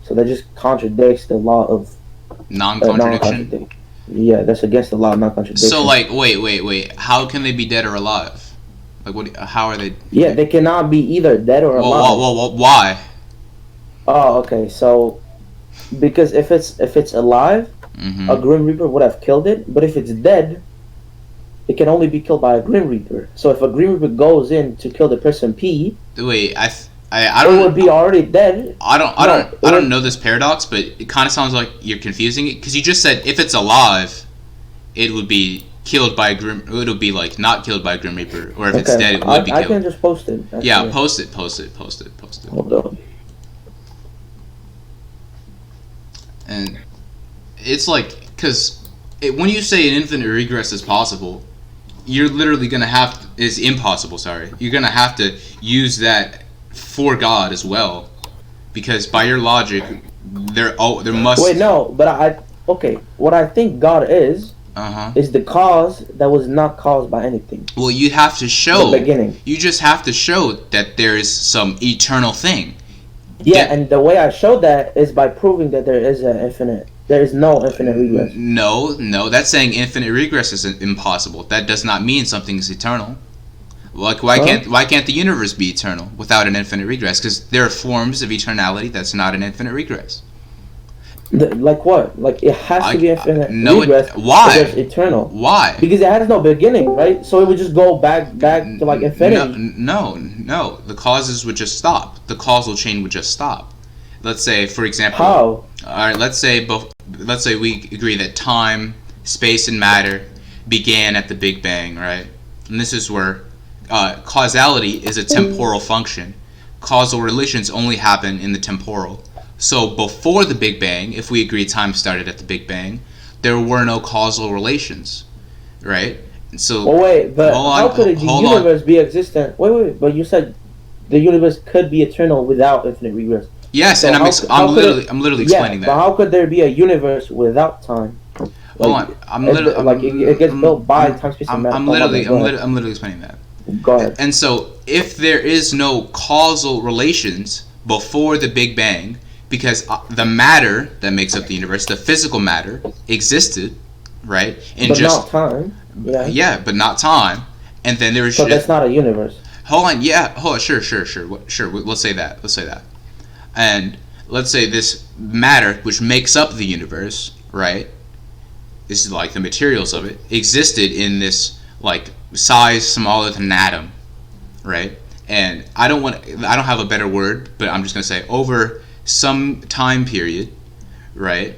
so that just contradicts the law of non-contradiction. Yeah, that's against the law of non-contradiction. So wait. How can they be dead or alive? How are they? Yeah, they cannot be either dead or alive. Well, why? Oh, okay. So, because if it's alive, a Grim Reaper would have killed it. But if it's dead, it can only be killed by a Grim Reaper. So if a Grim Reaper goes in to kill the person P, wait, I don't. It would be already dead. I don't know this paradox, but it kind of sounds like you're confusing it because you just said if it's alive, it would be killed by a Grim. It would be not killed by a Grim Reaper, or if it's dead, it would be killed. I can just post it. Actually. Yeah, post it. Hold on. And it's because when you say an infinite regress is possible, you're literally gonna have is impossible. Sorry, you're gonna have to use that for God as well, because by your logic, there must. Wait, no, but what I think God is Uh-huh. is the cause that was not caused by anything. Well, you have to show. The beginning. You just have to show that there is some eternal thing. Yeah, and the way I showed that is by proving that there is no infinite regress. No, that's saying infinite regress is impossible. That does not mean something is eternal. Like why can't the universe be eternal without an infinite regress? Because there are forms of eternality that's not an infinite regress. Like what? Like it has to be infinite regress. Why? It's eternal. Why? Because it has no beginning, right? So it would just go back to like infinity. No. The causes would just stop. The causal chain would just stop. Let's say, for example. How? All right. Let's say we agree that time, space, and matter began at the Big Bang, right? And this is where causality is a temporal function. Causal relations only happen in the temporal. So before the Big Bang, if we agree time started at the Big Bang, there were no causal relations, right? So but how could the universe be existent? Wait, but you said the universe could be eternal without infinite regress. Yes, so and I'm literally explaining that. But how could there be a universe without time? Hold on, it gets built by time, space, and matter. I'm literally explaining that. Go ahead. And so if there is no causal relations before the Big Bang, because the matter that makes up the universe, the physical matter, existed, right? And but not time. Yeah. Yeah, but not time. And then there was. So that's not a universe. Hold on. Yeah. Sure. Let's say that. And let's say this matter, which makes up the universe, right? This is like the materials of it, existed in this like size smaller than an atom, right? And I don't have a better word, but I'm just gonna say over some time period, right?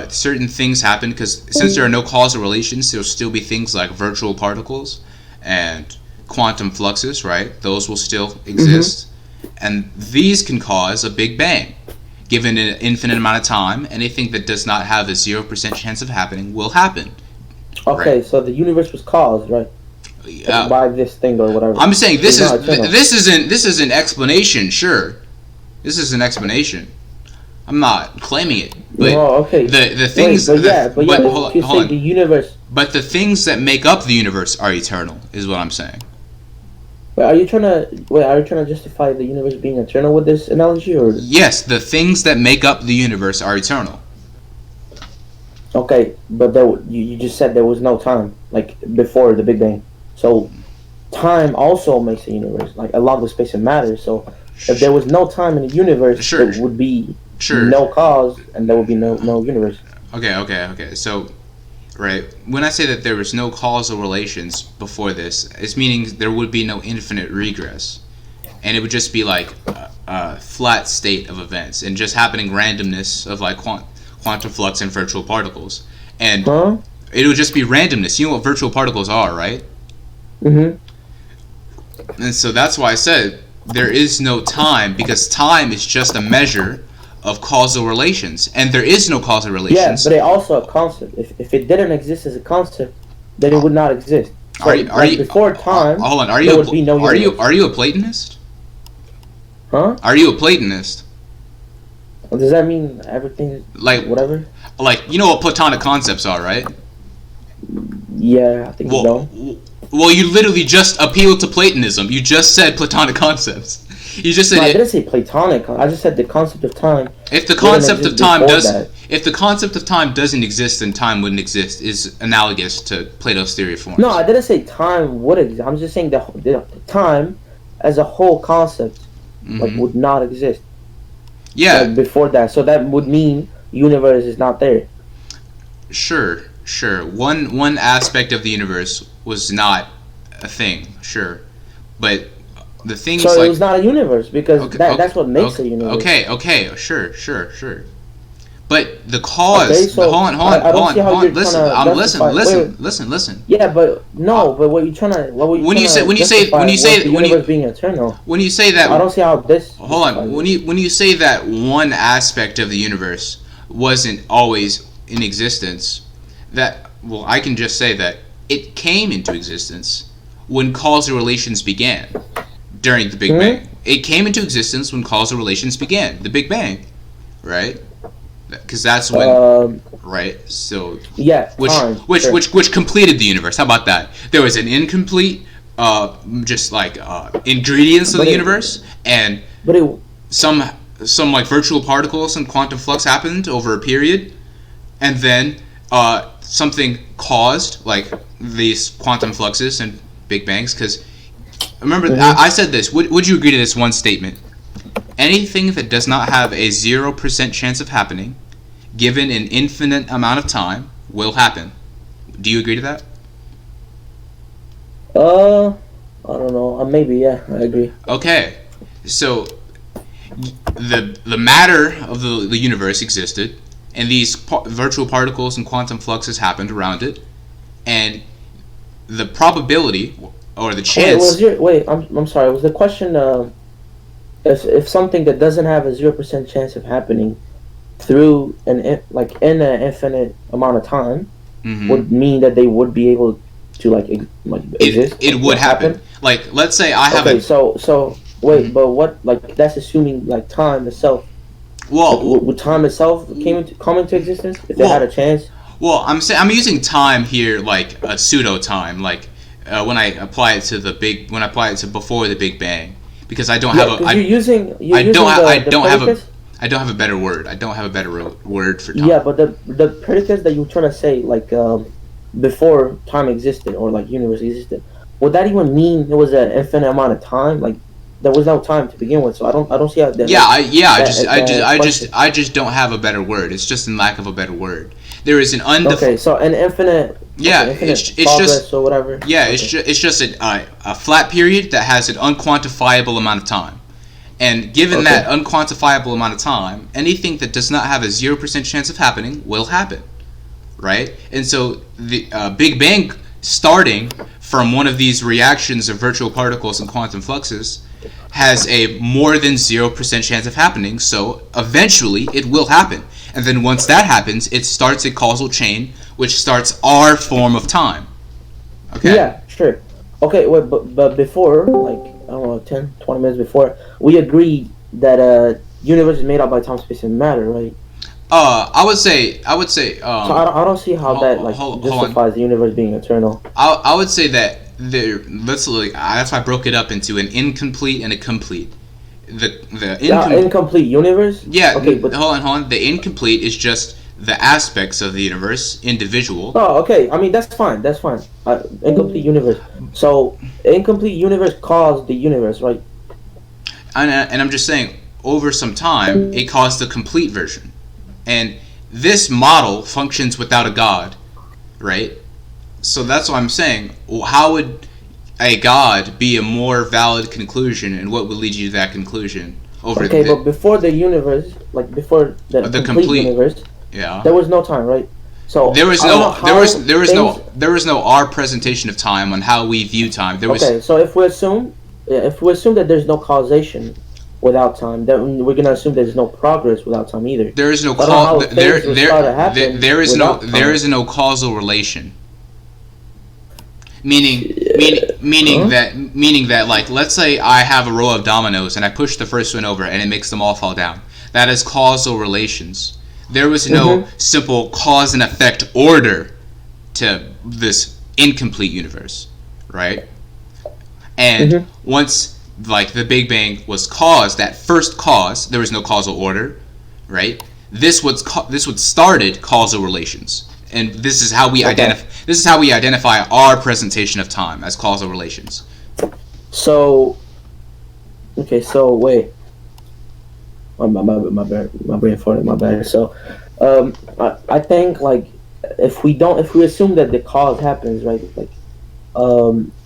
Certain things happen because since there are no causal relations, there'll still be things like virtual particles and quantum fluxes, right? Those will still exist, and these can cause a Big Bang. Given an infinite amount of time, anything that does not have a 0% chance of happening will happen. Okay, right? So the universe was caused, right? By this thing or whatever. I'm saying this is an explanation, sure. This is an explanation. I'm not claiming it, but okay. The things. Hold on. The universe. But the things that make up the universe are eternal, is what I'm saying. Are you trying to justify the universe being eternal with this analogy, or? Yes, the things that make up the universe are eternal. Okay, but you just said there was no time, like before the Big Bang. So, time also makes a universe, like along with space and matter. So, if there was no time in the universe, there would be no cause, and there would be no universe. Okay. So, right, when I say that there was no causal relations before this, it's meaning there would be no infinite regress, and it would just be like a flat state of events and just happening randomness of like quantum flux and virtual particles, and it would just be randomness. You know what virtual particles are, right? And so that's why I said there is no time, because time is just a measure of causal relations, and there is no causal relations. Yeah, but it's also a concept. If it didn't exist as a concept, then it would not exist. So, before time? Hold on. There would be no universe. Are you a Platonist? Huh? Are you a Platonist? Does that mean everything is like whatever? Like, you know what Platonic concepts are, right? Yeah, I think so. Well, you literally just appealed to Platonism. You just said Platonic concepts. You just said. No, I didn't say Platonic. I just said the concept of time. If the concept of time doesn't exist, then time wouldn't exist. Is analogous to Plato's theory of forms. No, I didn't say time would exist. I'm just saying the time as a whole concept like would not exist. Yeah. Like before that, so that would mean universe is not there. Sure. One aspect of the universe was not a thing, sure, but the things so like it was not a universe because that's what makes a universe. Okay, sure. But the cause. Okay, so hold on. Listen. Yeah, but no. But what you trying to? When you say the universe being eternal. When you say that, I don't see how this. Hold on. When you say that one aspect of the universe wasn't always in existence, I can just say that it came into existence when causal relations began during the Big Bang. It came into existence when causal relations began, the Big Bang, right? Because that's when. right? So Yeah, which time. which Sure. which completed the universe. How about that? There was an incomplete, just like ingredients of But the it, universe, and but it, some like virtual particles and quantum flux happened over a period, and then something caused like these quantum fluxes and big bangs. Because remember, mhm. I said this. Would you agree to this one statement? Anything that does not have a 0% chance of happening, given an infinite amount of time, will happen. Do you agree to that? Uh, I don't know. Maybe, yeah, I agree. Okay, so the matter of the universe existed, and these virtual particles and quantum fluxes happened around it, and the probability or the chance. I'm sorry. Was the question if something that doesn't have a 0% chance of happening through like in an infinite amount of time Hmm. would mean that they would be able to like exist, It like would what happen. happened? Like, let's say I have Okay, a. so wait, Mhm. but what, like, that's assuming like time itself. Like, Well, would time itself come into existence if they had a well, chance? well. I'm using time here like a pseudo time, like when I apply it to when I apply it to before the Big Bang, because I don't have Yeah, a because you're I don't using ha- the predicate. I don't have a better word. I don't have a better word for Yeah, time. but the predicates that you're trying to say, like, before time existed or like universe existed, would that even mean it was an infinite amount of time? Like, there was no time to begin with, so I don't see how that, Yeah, like, that I question. just don't have a better word. It's just in lack of a better word. There is an undefined. Okay, so an infinite, Yeah, okay, infinite it's just progress or whatever. yeah, Okay, it's just a flat period that has an unquantifiable amount of time. And given that okay, unquantifiable amount of time, anything that does not have a 0% chance of happening will happen, right? And so the Big Bang starting from one of these reactions of virtual particles and quantum fluxes has a more than 0% chance of happening, so eventually it will happen. And then once that happens, it starts a causal chain, which starts our form of time. Okay? yeah, sure. Okay, wait, but before, like, I don't know, 10, 20 minutes before, we agreed that universe is made up by time, space, and matter, right? I would say, So I don't see how that, like, hold on. justifies the universe being eternal. I would say that that's why I broke it up into an incomplete and a complete. The Yeah, incomplete universe. Yeah, Okay, but hold on. The incomplete is just the aspects of the universe, individual. oh, okay. I mean, that's fine. That's fine. Incomplete universe. So incomplete universe caused the universe, right? And I'm just saying, over some time, it caused the complete version. And this model functions without a god, right? So that's what I'm saying. How would a god be a more valid conclusion, and what would lead you to that conclusion over Okay, but before the universe, like before the the complete complete? universe, Yeah. there was no time, right? So I don't know how things. there was no our presentation of time on how we view time. There was Okay, so if we assume, yeah, if we assume that there's no causation without time, then we're gonna assume there's no progress without time either. there is no So I don't know how there things would start to happen without there time. is no causal relation. Meaning Huh? meaning that like let's say I have a row of dominoes and I push the first one over and it makes them all fall down. That is causal relations. There was no Mm-hmm. simple cause and effect order to this incomplete universe, right? And Mm-hmm. once like the Big Bang was caused, that first cause, there was no causal order, right? This would started causal relations, and this is how we Okay. identify. This is how we identify our presentation of time as causal relations. So okay. So wait. My brain farted. My bad. So, I think, like, if we assume that the cause happens, right, like,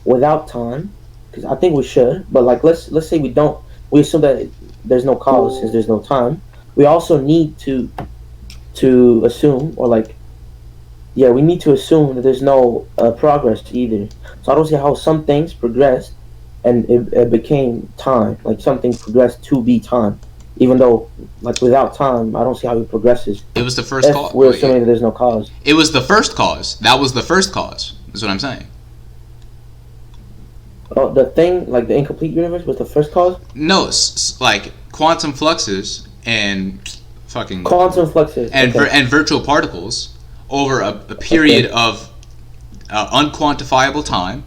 without time, because I think we should, but, like, let's say we don't. We assume that there's no cause since there's no time. We also need to assume, or, like, yeah, we need to assume that there's no progress either. So I don't see how some things progressed and it became time. Like, something progressed to be time, even though, like, without time, I don't see how it progresses It was the first if cause. we're assuming that there's no cause. It was the first cause. That was the first cause. Is what I'm saying. Oh, the thing, like, the incomplete universe was the first cause. No, like quantum fluxes and fucking Quantum fluxes. Okay. and virtual particles over a period of unquantifiable time.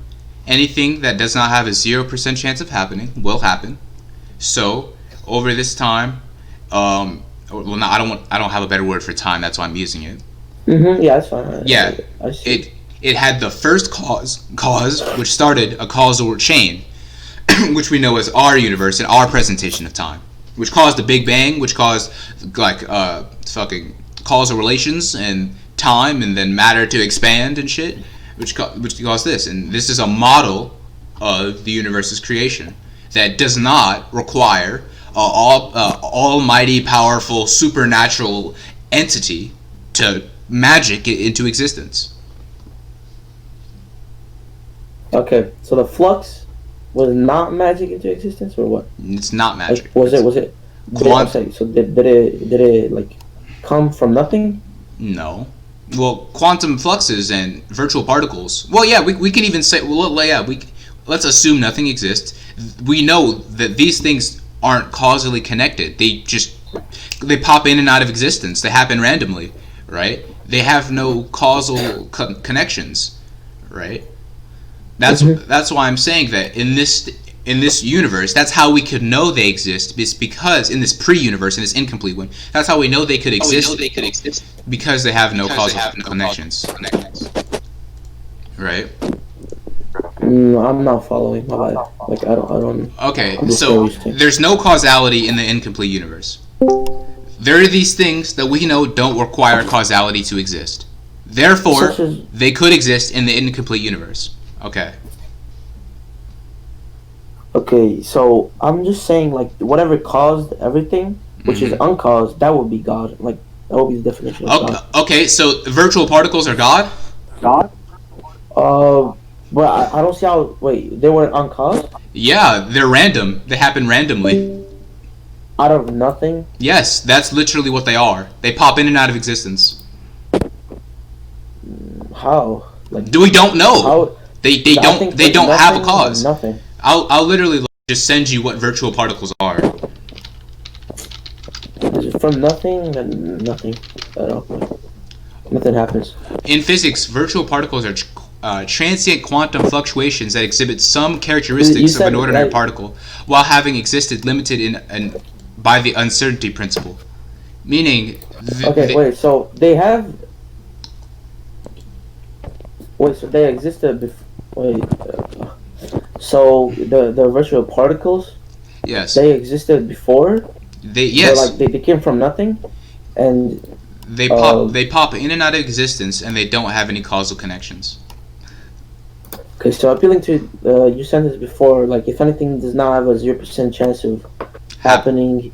Anything that does not have a 0% chance of happening will happen. So over this time, well, no, I don't have a better word for time. That's why I'm using it. Yeah, that's fine. Yeah, I see. it had the first cause, which started a causal chain, which we know as our universe and our presentation of time, which caused the Big Bang, which caused like fucking causal relations and time, and then matter to expand and shit, which caused this. And this is a model of the universe's creation that does not require almighty, powerful, supernatural entity to magic it into existence. Okay, so the flux was not magic into existence, or what? It's not magic. Like, was it? So did it like come from nothing? No. Well, quantum fluxes and virtual particles. Well, yeah, we can even say. Well, yeah, let's assume nothing exists. We know that these things aren't causally connected. They pop in and out of existence. They happen randomly, right? They have no causal connections, right? That's why I'm saying that in this universe, that's how we could know they exist. Is because in this pre-universe, in this incomplete one, that's how we know they could exist. Because they have no causal connections. Right? I'm not following. My bad. Like I don't. Okay, so there's no causality in the incomplete universe. There are these things that we know don't require causality to exist. Therefore, they could exist in the incomplete universe. Okay. Okay, so I'm just saying, like, whatever caused everything, which is uncaused, that would be God. Like, that would be the definition of God. Okay, so virtual particles are God? God? But I don't see how. Wait, they were uncaused? Yeah, they're random. They happen randomly. Out of nothing? Yes, that's literally what they are. They pop in and out of existence. How? Like, we don't know. How? They don't have a cause. Nothing. I'll literally just send you what virtual particles are. From nothing, then nothing at all. Nothing happens. In physics, virtual particles are transient quantum fluctuations that exhibit some characteristics of an ordinary particle, while having existed limited by the uncertainty principle. Meaning... so they have... Wait, so they existed before... So the virtual particles... Yes. They existed before? Yes. They came from nothing? And... They pop in and out of existence, and they don't have any causal connections. Okay, so appealing to you said this before, like if anything does not have a 0% chance of happening,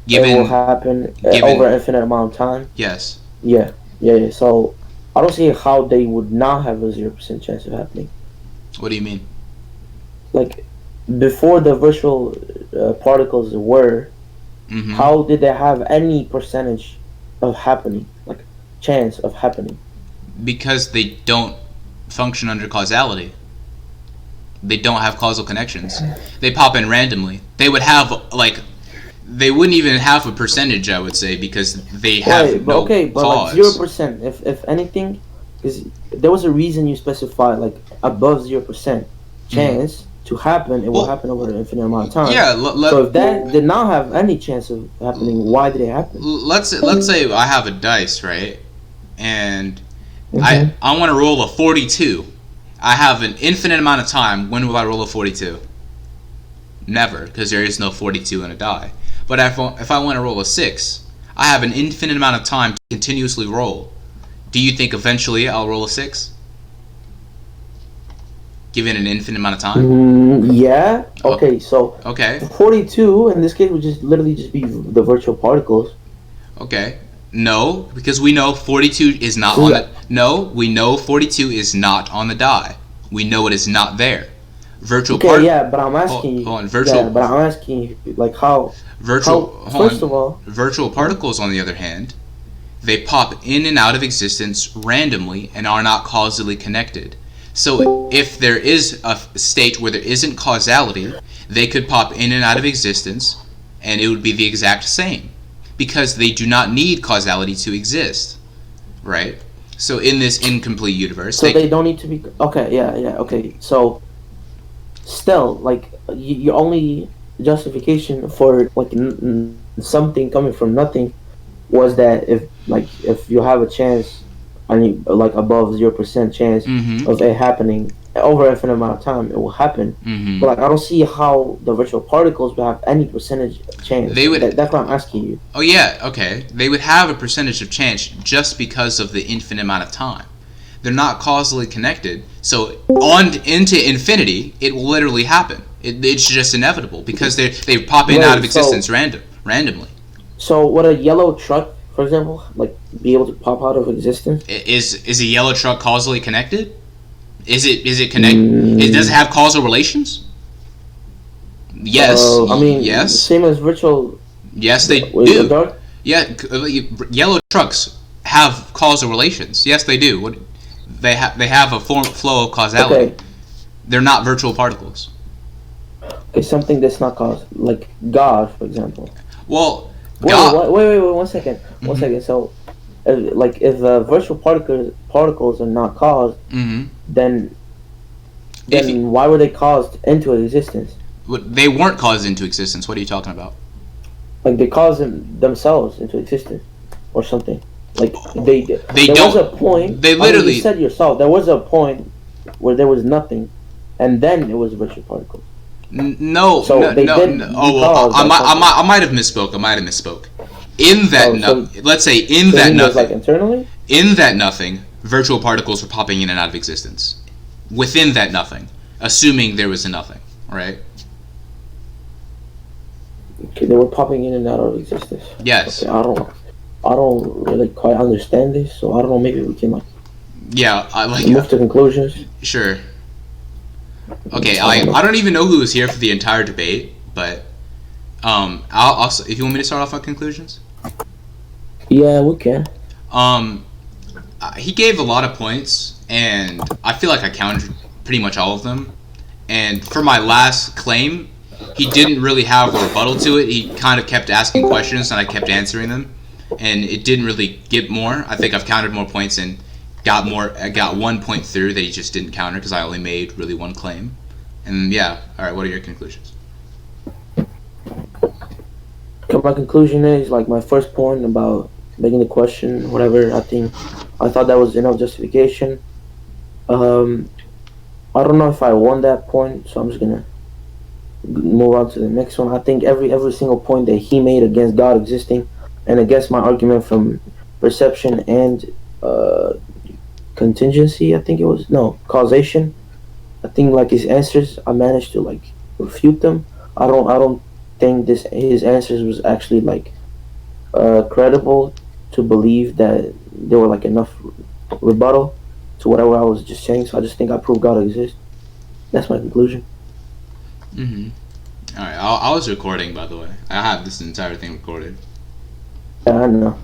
it will happen over an infinite amount of time. Yes. Yeah. So I don't see how they would not have a 0% chance of happening. What do you mean? Like before the virtual particles were, how did they have any percentage of happening, like chance of happening? Because they don't function under causality. They don't have causal connections. They pop in randomly. They would have they wouldn't even have a percentage, I would say, because they have no cause. Like 0%. If anything, because there was a reason you specified like above 0% chance to happen, it will happen over an infinite amount of time. Yeah. So if that did not have any chance of happening, why did it happen? Let's say I have a dice, right, and I want to roll a 42. I have an infinite amount of time. When will I roll a 42? Never, because there is no 42 in a die. But if I want to roll a 6, I have an infinite amount of time to continuously roll. Do you think eventually I'll roll a 6? Given an infinite amount of time? Yeah. Okay, so 42 in this case would just literally just be the virtual particles. Okay. No, because we know 42 is not on the... No, we know 42 is not on the die. We know it is not there. Virtual but I'm asking you... Hold on, virtual... Yeah, but I'm asking you, like, how... First of all... Virtual particles, on the other hand, they pop in and out of existence randomly and are not causally connected. So if there is a state where there isn't causality, they could pop in and out of existence, and it would be the exact same. because they do not need causality to exist, right? So in this incomplete universe, So they don't need to be. Okay, yeah, okay. So still, like, your only justification for like something coming from nothing was that if you have a chance, I mean, like above 0% chance Mm-hmm. of it happening over an infinite amount of time, it will happen. Mm-hmm. But like, I don't see how the virtual particles will have any percentage chance. They would. That's what I'm asking you. Oh yeah, okay. They would have a percentage of chance just because of the infinite amount of time. They're not causally connected, so on into infinity, it will literally happen. It's just inevitable because they pop in and out of existence randomly. So would a yellow truck, for example, like be able to pop out of existence? Is a yellow truck causally connected? Is it connected? It does it have causal relations? Yes. I mean, yes. Same as virtual. Yes, they Wait, do. Yeah, yellow trucks have causal relations. Yes, they do. What they have a flow of causality. Okay. They're not virtual particles. Okay, something that's not caused, like God, for example. Well, Wait, God. wait, 1 second. 1 second. So, if virtual particles are not caused, Mm-hmm. then why were they caused into existence? They weren't caused into existence. What are you talking about? Like they caused themselves into existence, or something. Like They there don't. was a point. They I mean, literally. you said yourself there was a point where there was nothing, and then it was virtual particles. No. So no. they no, did no. Oh well, I might have misspoke. In that let's say in so that you mean nothing. like internally. In that nothing, virtual particles were popping in and out of existence. Within that nothing, assuming there was a nothing, right? Okay, they were popping in and out of existence. Yes. Okay, I don't really quite understand this, so I don't know. Maybe we can like Yeah, I like. move to conclusions. Sure. Okay, I don't even know who was here for the entire debate, but I'll if you want me to start off on conclusions. Yeah, we can. He gave a lot of points, and I feel like I counted pretty much all of them. And for my last claim, he didn't really have a rebuttal to it. He kind of kept asking questions, and I kept answering them, and it didn't really get more. I think I've counted more points and got more. I got 1 point through that he just didn't counter because I only made really one claim. And yeah, all right. What are your conclusions? My conclusion is like my first point about making the question, whatever. I thought that was enough justification. I don't know if I won that point, so I'm just gonna move on to the next one. I think every single point that he made against God existing, and against my argument from perception and contingency, I think it was no causation. I think like his answers, I managed to like refute them. I don't think his answers was actually like credible to believe that there were like enough rebuttal to whatever I was just saying. So I just think I proved God exists. That's my conclusion. Mm-hmm. All right. I was recording, by the way. I have this entire thing recorded. Yeah, I know.